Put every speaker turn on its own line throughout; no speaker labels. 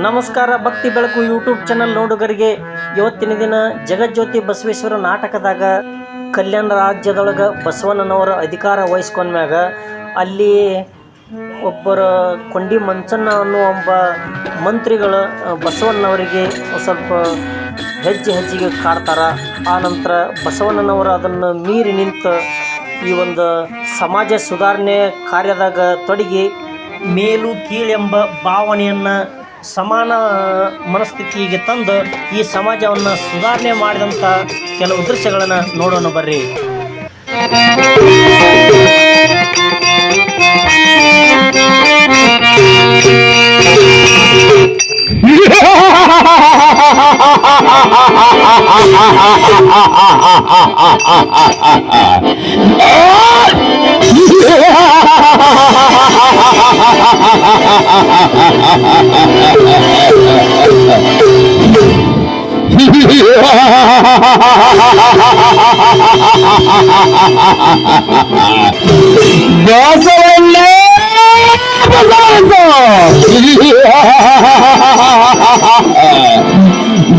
ನಮಸ್ಕಾರ. ಭಕ್ತಿ ಬೆಳಕು ಯೂಟ್ಯೂಬ್ ಚಾನಲ್ ನೋಡುಗರಿಗೆ ಇವತ್ತಿನ ದಿನ ಜಗಜ್ಯೋತಿ ಬಸವೇಶ್ವರ ನಾಟಕದಾಗ ಕಲ್ಯಾಣ ರಾಜ್ಯದೊಳಗೆ ಬಸವಣ್ಣನವರ ಅಧಿಕಾರ ವಹಿಸ್ಕೊಂಡ್ಮ್ಯಾಗ ಅಲ್ಲಿ ಒಬ್ಬರ ಕೊಂಡಿ ಮಂಚಣ್ಣ ಅನ್ನೋ ಒಬ್ಬ ಮಂತ್ರಿಗಳು ಬಸವಣ್ಣನವರಿಗೆ ಸ್ವಲ್ಪ ಹೆಜ್ಜೆಗೆ ಕಾಡ್ತಾರ. ಆ ನಂತರ ಬಸವಣ್ಣನವರು ಅದನ್ನು ಮೀರಿ ನಿಂತು ಈ ಒಂದು ಸಮಾಜ ಸುಧಾರಣೆ ಕಾರ್ಯದಾಗ ತೊಡಗಿ ಮೇಲು ಕೀಳೆಂಬ ಭಾವನೆಯನ್ನು ಸಮಾನ ಮನಸ್ಥಿತಿಗೆ ತಂದು ಈ ಸಮಾಜವನ್ನು ಸುಧಾರಣೆ ಮಾಡಿದಂಥ ಕೆಲವು ದೃಶ್ಯಗಳನ್ನು ನೋಡೋಣ ಬರ್ರಿ.
ಬಸವಣ್ಣ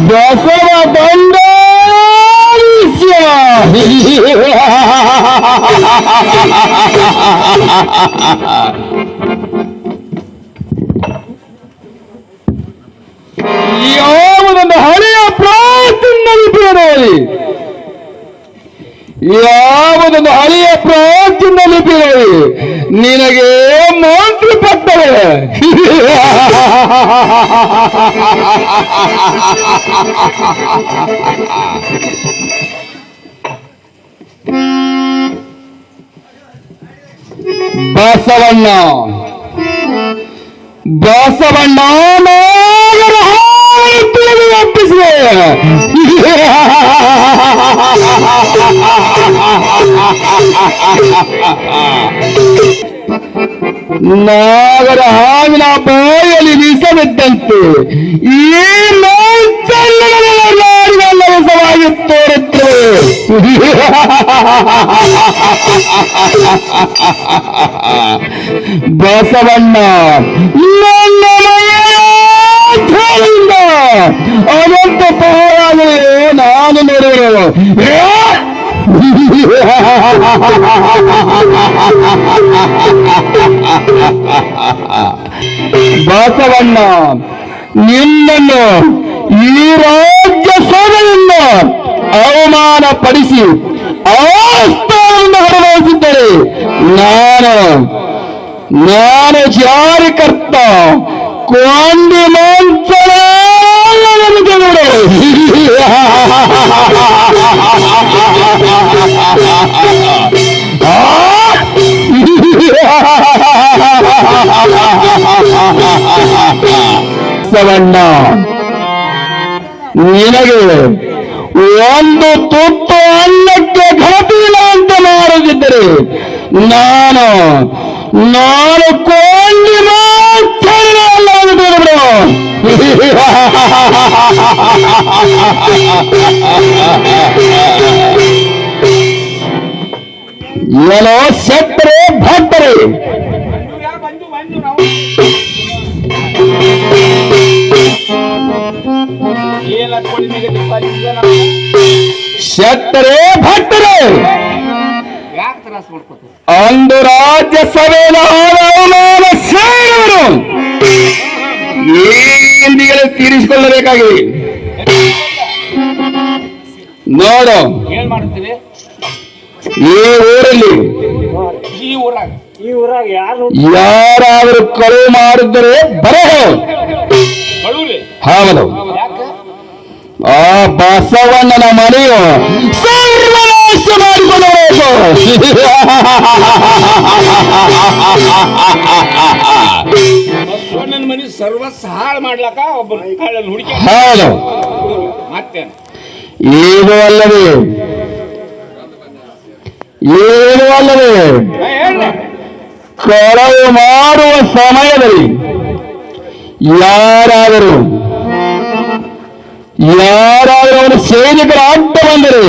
ಬಸವ ಬಂದ ಯಾವುದೊಂದು ಹಳೆಯ ಪ್ರಾರ್ಥನೆ ಯಾವುದೊಂದು ಹಳೆಯ ಪ್ರಾರ್ಥನೆ ನಿನಗೆ ಮಂತ್ರ ಪಟ್ಟರೆ ಬಸವಣ್ಣ ಬಸವಣ್ಣ ಒಪ್ಪಿಸಿದೆ. ನಾಗರ ಹಾವಿನ ಬಾಯಲ್ಲಿ ವಿಷವಿದ್ದಂತೆ ಈ ಲವಸವಾಗಿ ತೋರುತ್ತವೆ. ಬಸವಣ್ಣ ನನ್ನ ಅನಂತ ಪವಾಡಗಳು ನಾನು ನೋಡುವರು. ಬಸವಣ್ಣ ನಿನ್ನನ್ನು ಈ ರಾಜ್ಯ ಸಭೆಯಿಂದ ಅವಮಾನ ಪಡಿಸಿ ಆಸ್ಥಾನವನ್ನು ಹೊರವಹಿಸಿದ್ದರೆ ನಾನು ಜಾರಿಕರ್ತ ಕೊಂಡಿ ಮಂಚನ ಬಸವಣ್ಣ ನಿನಗೆ ಒಂದು ತುತ್ತು ಅನ್ನಕ್ಕೆ ಘಟಿಲ್ಲ ಅಂತ ಮಾಡುತ್ತಿದ್ದರೆ ನಾನು ಕೊಂಡಿ ಮಂಚನ ಏನೋ ಶೆಟ್ಟರೆ ಭಟ್ಟರೆ ಶೆಟ್ಟರೆ ಭಟ್ಟರೆ ಅಂದು ರಾಜ್ಯಸಭೆಯ ಅವಮಾನ ಸೇರಿದರು ಏನಿಗಳು ತೀರಿಸಿಕೊಳ್ಳಬೇಕಾಗಿದೆ. ನೋಡು ಈ ಊರಲ್ಲಿ ಯಾರಾದರೂ ಕಳುವು ಮಾಡಿದರೆ ಹೌದು ಆ ಬಸವಣ್ಣನ ಮನೆಯು ಸರ್ವನಾಶ ಮಾಡಿಕೊಂಡು
ಬಸವಣ್ಣನ ಮನೆ ಸರ್ವಸ್ವ ಹಾಳು ಮಾಡ್ಲಕ್ಕ ಒಬ್ಬ
ಹೌದು.
ಮತ್ತೆ
ಏನು ಅಲ್ಲವೇ ಕಳವು ಮಾಡುವ ಸಮಯದಲ್ಲಿ ಯಾರಾದರೂ ಅವರ ಸೈನಿಕರ ಅಡ್ಡ ಬಂದರೆ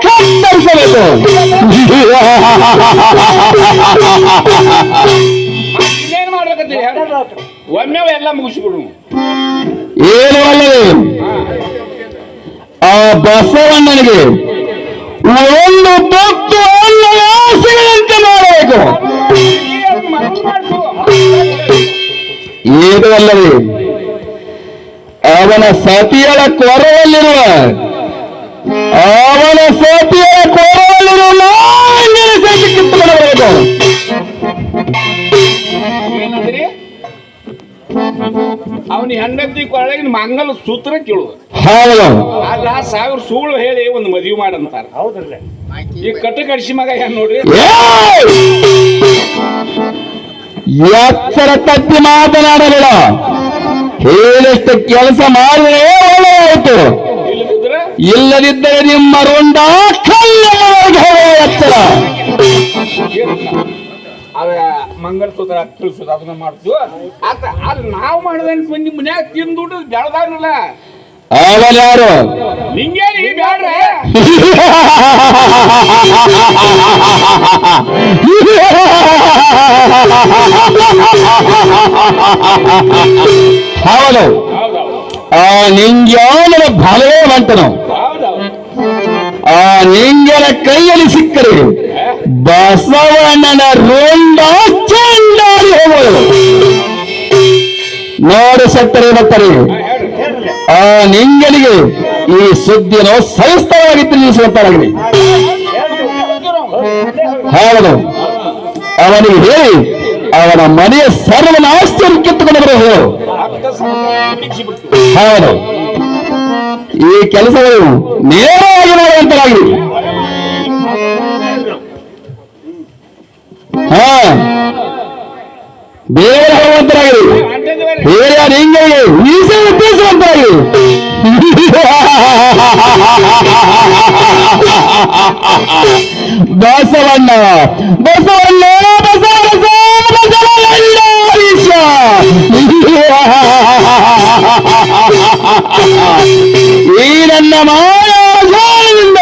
ಕತ್ತರಿಸಬೇಕು.
ಒಮ್ಮೆ ಎಲ್ಲ ಮುಗಿಸ್ಬಿಡು.
ಏನು ಅಲ್ಲವೇ ಆ ಬಸವಣ್ಣನಿಗೆ ಒಂದು ತೊತ್ತು ಅಲ್ಲ ಸಿಗದಂತೆ ಮಾಡಬೇಕು. ಏನು ಅಲ್ಲವೇ ಅವನ ಸತಿಯಳ ಕೊರವಲ್ಲಿರುವ ಸತಿ ಕಿತ್ತು ಮಾಡಬೇಕು.
ಏನಂದ್ರಿ? ಅವನ ಹೆಂಡತಿ ಕೊರಳಿನ ಮಂಗಲ ಸೂತ್ರ ಕೇಳುದು.
ಹೌದು.
ಅಲ್ಲ 1000 ಸುಳ್ಳು ಹೇಳಿ ಒಂದು ಮದುವೆ ಮಾಡಂತಾರ. ಹೌದಲ್ಲ? ಈ ಕಟ್ಟು ಕಡಿಸಿ ಮಗ ಏನ್ ನೋಡ್ರಿ,
ಎಚ್ಚರ ತಪ್ಪಿ ಮಾತನಾಡಬೇಡ. ಹೇಳಿಷ್ಟು ಕೆಲಸ ಮಾಡಿದ್ರೆ ಒಳ್ಳೆಯಾಯಿತು, ಇಲ್ಲದಿದ್ದರೆ ನಿಮ್ಮ ರುಂಡ ಎಚ್ಚರ.
ಅದ ಮಂಗಲಸೂತ್ರ ತಿಳಿಸೋದು ಅದನ್ನ ಮಾಡ್ತೀವಿ. ಅಲ್ಲಿ ನಾವು ಮಾಡಿದಂತ ಮಂದಿ ಮನ್ಯಾಗ ತಿಂದುಡು ಬೆಳೆದಾನಲ್ಲ
ಅವನ್ಯಾರು?
ನಿಂಗೇನಿ ಬ್ಯಾಡ್ರೆ
ಹೌದು. ಆ ನಿಂಗ್ಯಾವನ ಬಲವೇ ಬಂತನು. ಆ ನಿಂಗನ ಕೈಯಲ್ಲಿ ಸಿಕ್ಕರೆ ಬಸವಣ್ಣನ ರುಂಡ ಚಂಡಾಡಿ ಹೋಗೋದು. ನೋಡು ಸತ್ತರೆ ಬರ್ತಾರೆ. ಆ ನಿಂಗನಿಗೆ ಈ ಸುದ್ದಿಯನ್ನು ಸಹಿಸ್ತವಾಗಿ ತಿಳಿಸುವಂತಾಗಲಿ. ಹೌದು, ಅವನಿಗೆ ಹೇಳಿ ಅವನ ಮನೆಯ ಸರ್ವನಾಶ್ಚರ್ಯ ಕಿತ್ತುಕೊಂಡು ಬರಬಹುದು. ಹೌದು, ಈ ಕೆಲಸಗಳು ನೇರವಾಗಿ ಮಾಡುವಂತರಾಗಲಿ. ಹಾ, ಬೇರೆ ಹೇಳುವಂತರಾಗಲಿ. ಬೇರೆ ಹಿಂಗೆ ಮೀಸೆ ಉದ್ದೇಶವಂತರಾಗಲಿ. ಬಸವಣ್ಣ ಬಸವಣ್ಣ ಬಸವಣ್ಣ ಈ ನನ್ನ ಮಾಯಾಜಾಲದಿಂದ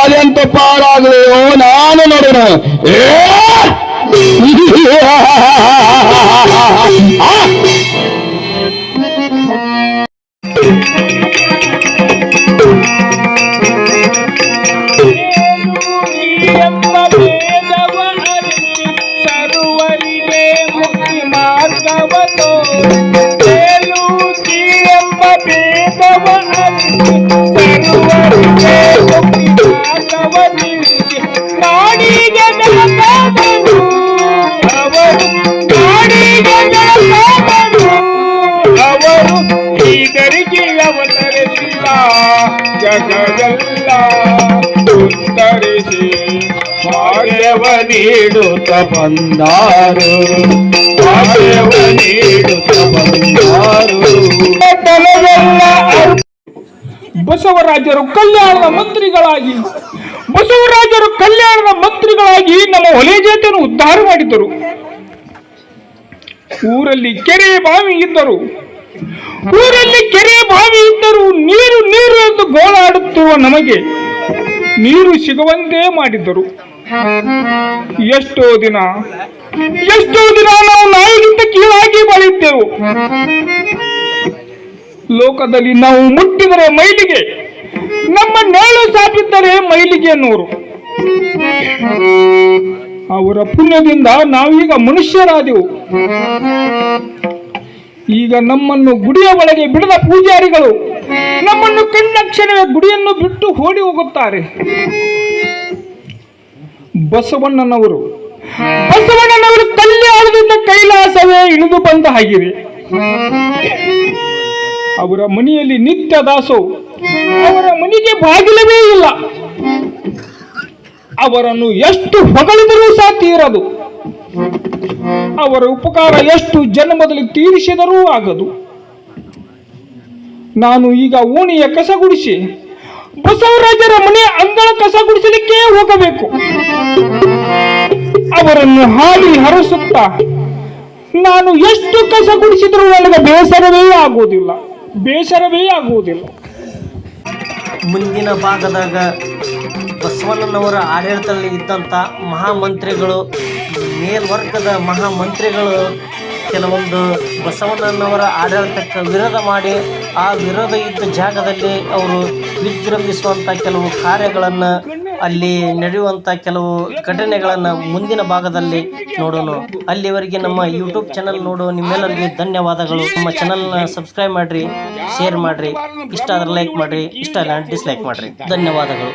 ಅದೆಂತ ಪಾರಾಗಲೆಯೋ ನಾನು ನೋಡೋಣ.
ಜಗವೆಲ್ಲ ಉತ್ತರಿಸಿ ಭಾಗ್ಯವ ನೀಡುತ್ತ ಬಂದಾರು, ಭಾಗ್ಯವ ನೀಡುತ್ತ ಬಂದಾರು. ಬಸವರಾಜರು ಕಲ್ಯಾಣದ ಮಂತ್ರಿಗಳಾಗಿ ನಮ್ಮ ಹೊಲೆ ಜಾತಿಯನ್ನು ಉದ್ಧಾರ ಮಾಡಿದ್ದರು. ಊರಲ್ಲಿ ಕೆರೆ ಬಾವಿ ಇದ್ದರು. ನೀರು ನೀರು ಎಂದು ಗೋಳಾಡುತ್ತಿರುವ ನಮಗೆ ನೀರು ಸಿಗುವಂತೆ ಮಾಡಿದ್ದರು. ಎಷ್ಟೋ ದಿನ ನಾವು ನಾಯಿಗಿಂತ ಕೀಳಾಗಿ ಬಾಳಿದ್ದೆವು. ಲೋಕದಲ್ಲಿ ನಾವು ಮುಟ್ಟಿದರೆ ಮೈಲಿಗೆ, ನಮ್ಮ ನೇಳು ಸಾಪಿದ್ದರೆ ಮೈಲಿಗೆ ಎನ್ನುವರು. ಅವರ ಪುಣ್ಯದಿಂದ ನಾವೀಗ ಮನುಷ್ಯರಾದೆವು. ಈಗ ನಮ್ಮನ್ನು ಗುಡಿಯ ಒಳಗೆ ಬಿಡದ ಪೂಜಾರಿಗಳು ನಮ್ಮನ್ನು ಕಂಡಕ್ಷಣವೇ ಗುಡಿಯನ್ನು ಬಿಟ್ಟು ಓಡಿ ಹೋಗುತ್ತಾರೆ. ಬಸವಣ್ಣನವರು ಕಲ್ಯಾಣದಿಂದ ಕೈಲಾಸವೇ ಇಳಿದು ಬಂದ ಹಾಗಿದೆ. ಅವರ ಮನೆಯಲ್ಲಿ ನಿತ್ಯ ದಾಸವು, ಅವರ ಮನೆಗೆ ಬಾಗಿಲವೇ ಇಲ್ಲ. ಅವರನ್ನು ಎಷ್ಟು ಹೊಗಳಿದರೂ ಸಹ ತೀರದು. ಅವರ ಉಪಕಾರ ಎಷ್ಟು ಜನ್ಮದಲ್ಲಿ ತೀರಿಸಿದರೂ ಆಗದು. ನಾನು ಈಗ ಓಣಿಯ ಕಸಗುಡಿಸಿ ಬಸವರಾಜರ ಮನೆ ಅಂಗಳ ಕಸಗುಡಿಸಲಿಕ್ಕೆ ಹೋಗಬೇಕು. ಅವರನ್ನು ಹಾಡಿ ಹರಸುತ್ತಾ ನಾನು ಎಷ್ಟು ಕಸಗುಡಿಸಿದರೂ ನನಗೆ ಬೇಸರವೇ ಆಗುವುದಿಲ್ಲ.
ಮುಂದಿನ ಭಾಗದಾಗ ಬಸವಣ್ಣನವರ ಆಡಳಿತದಲ್ಲಿ ಇದ್ದಂಥ ಮಹಾಮಂತ್ರಿಗಳು, ಮೇಲ್ವರ್ಗದ ಮಹಾಮಂತ್ರಿಗಳು ಕೆಲವೊಂದು ಬಸವಣ್ಣನವರ ಆಡಳಿತಕ್ಕೆ ವಿರೋಧ ಮಾಡಿ ಆ ವಿರೋಧ ಇದ್ದ ಜಾಗದಲ್ಲಿ ಅವರು ವಿಜೃಂಭಿಸುವಂಥ ಕೆಲವು ಕಾರ್ಯಗಳನ್ನು ಅಲ್ಲಿ ನಡೆಯುವಂಥ ಕೆಲವು ಘಟನೆಗಳನ್ನು ಮುಂದಿನ ಭಾಗದಲ್ಲಿ ನೋಡೋಣ. ಅಲ್ಲಿವರೆಗೆ ನಮ್ಮ ಯೂಟ್ಯೂಬ್ ಚಾನಲ್ ನೋಡೋ ನಿಮ್ಮೆಲ್ಲರಿಗೂ ಧನ್ಯವಾದಗಳು. ನಮ್ಮ ಚಾನಲ್ನ ಸಬ್ಸ್ಕ್ರೈಬ್ ಮಾಡಿರಿ, ಶೇರ್ ಮಾಡಿರಿ, ಇಷ್ಟ ಆದರೆ ಲೈಕ್ ಮಾಡಿರಿ, ಇಷ್ಟ ಇಲ್ಲ ಡಿಸ್ಲೈಕ್ ಮಾಡಿರಿ. ಧನ್ಯವಾದಗಳು.